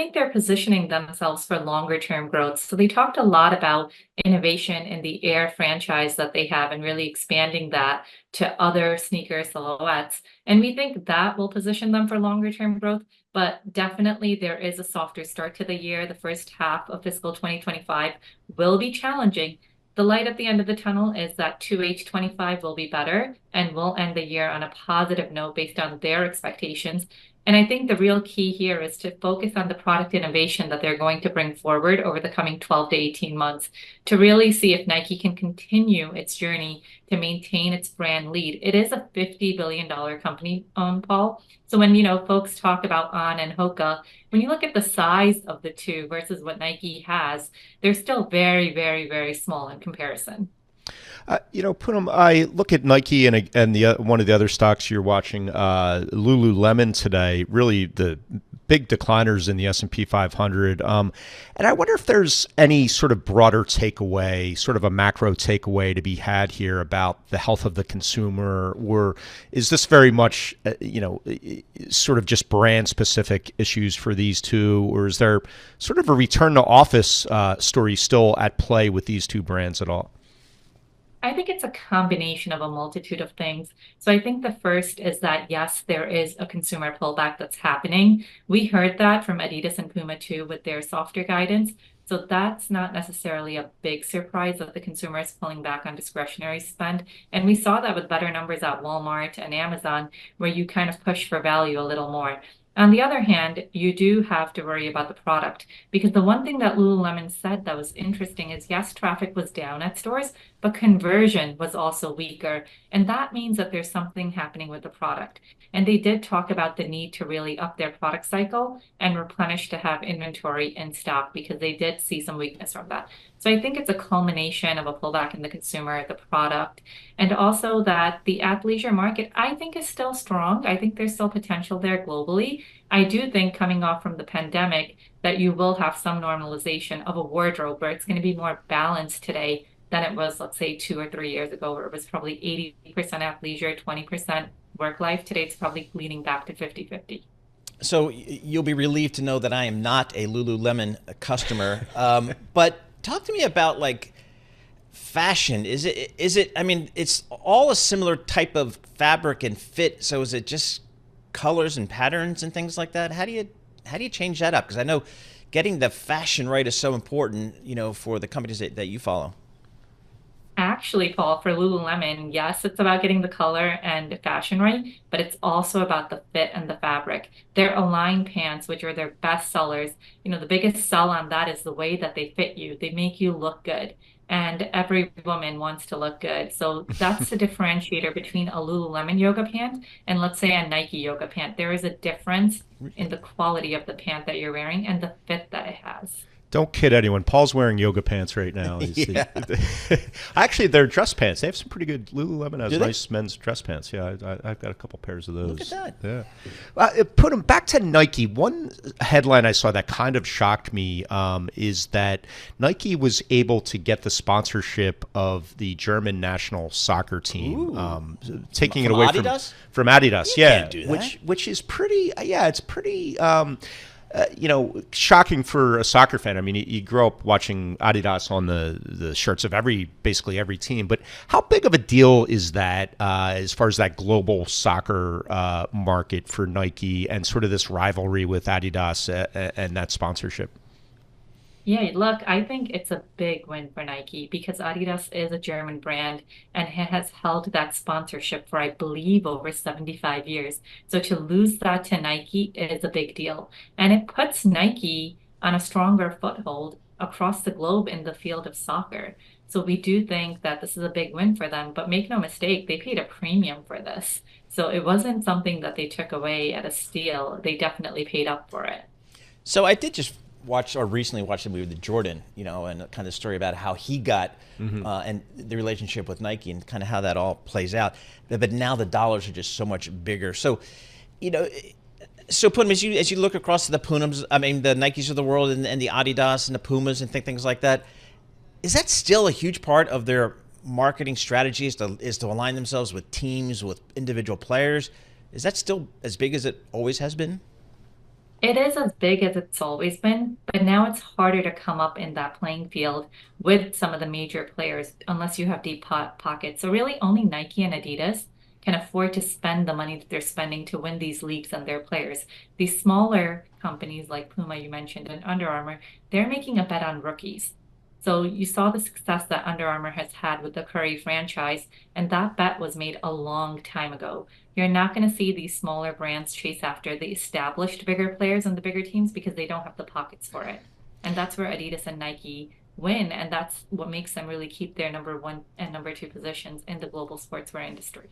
think they're positioning themselves for longer term growth. So they talked a lot about innovation in the Air franchise that they have and really expanding that to other sneaker silhouettes. And we think that will position them for longer term growth. But definitely there is a softer start to the year. The first half of fiscal 2025 will be challenging. The light at the end of the tunnel is that 2H25 will be better and we'll end the year on a positive note based on their expectations. And I think the real key here is to focus on the product innovation that they're going to bring forward over the coming 12 to 18 months to really see if Nike can continue its journey to maintain its brand lead. It is a $50 billion company, Paul. So when, folks talk about On and Hoka, when you look at the size of the two versus what Nike has, they're still very, very, very small in comparison. Poonam, I look at Nike and the one of the other stocks you're watching, Lululemon today. Really, the big decliners in the S&P 500. And I wonder if there's any sort of broader takeaway, sort of a macro takeaway to be had here about the health of the consumer, or is this very much, sort of just brand specific issues for these two, or is there sort of a return to office story still at play with these two brands at all? I think it's a combination of a multitude of things. So I think the first is that, yes, there is a consumer pullback that's happening. We heard that from Adidas and Puma too with their softer guidance. So that's not necessarily a big surprise that the consumer is pulling back on discretionary spend. And we saw that with better numbers at Walmart and Amazon, where you kind of push for value a little more. On the other hand, you do have to worry about the product because the one thing that Lululemon said that was interesting is yes, traffic was down at stores, but conversion was also weaker. And that means that there's something happening with the product. And they did talk about the need to really up their product cycle and replenish to have inventory in stock because they did see some weakness from that. So I think it's a culmination of a pullback in the consumer, the product, and also that the athleisure market, I think, is still strong. I think there's still potential there globally. I do think coming off from the pandemic that you will have some normalization of a wardrobe where it's going to be more balanced today than it was, let's say, 2 or 3 years ago, where it was probably 80% athleisure, 20% work life. Today, it's probably leaning back to 50-50. So you'll be relieved to know that I am not a Lululemon customer. But talk to me about like fashion. Is it, I mean, it's all a similar type of fabric and fit. So is it just colors and patterns and things like that? How do you change that up? Because I know getting the fashion right is so important, for the companies that you follow. Actually, Paul, for Lululemon, yes, it's about getting the color and fashion right, but it's also about the fit and the fabric. Their Align pants, which are their best sellers, the biggest sell on that is the way that they fit you. They make you look good. And every woman wants to look good. So that's the differentiator between a Lululemon yoga pant and let's say a Nike yoga pant. There is a difference in the quality of the pant that you're wearing and the fit that it has. Don't kid anyone. Paul's wearing yoga pants right now. Yeah. Actually, they're dress pants. They have some pretty good. Lululemon has Do they? nice men's dress pants. Yeah, I've got a couple pairs of those. Look at that. Yeah. Put them back to Nike. One headline I saw that kind of shocked me is that Nike was able to get the sponsorship of the German national soccer team, taking it away Adidas? from Adidas. You Yeah, can't do that. which is pretty. Yeah, it's pretty. Shocking for a soccer fan. I mean, you grow up watching Adidas on the shirts of basically every team. But how big of a deal is that as far as that global soccer market for Nike and sort of this rivalry with Adidas and that sponsorship? Yeah, look, I think it's a big win for Nike because Adidas is a German brand and has held that sponsorship for, I believe, over 75 years. So to lose that to Nike is a big deal. And it puts Nike on a stronger foothold across the globe in the field of soccer. So we do think that this is a big win for them, but make no mistake, they paid a premium for this. So it wasn't something that they took away at a steal. They definitely paid up for it. So I did just watch or recently watched the movie The Jordan, and kind of the story about how he got and the relationship with Nike and kind of how that all plays out. But now the dollars are just so much bigger. So, Poonam, as you look across the Poonams, I mean the Nikes of the world and the Adidas and the Pumas and things like that, is that still a huge part of their marketing strategy? Is to align themselves with teams, with individual players? Is that still as big as it always has been? It is as big as it's always been, but now it's harder to come up in that playing field with some of the major players unless you have deep pockets. So really only Nike and Adidas can afford to spend the money that they're spending to win these leagues and their players. These smaller companies like Puma you mentioned and Under Armour, they're making a bet on rookies. So you saw the success that Under Armour has had with the Curry franchise, and that bet was made a long time ago. You're not going to see these smaller brands chase after the established bigger players and the bigger teams because they don't have the pockets for it. And that's where Adidas and Nike win. And that's what makes them really keep their number one and number two positions in the global sportswear industry.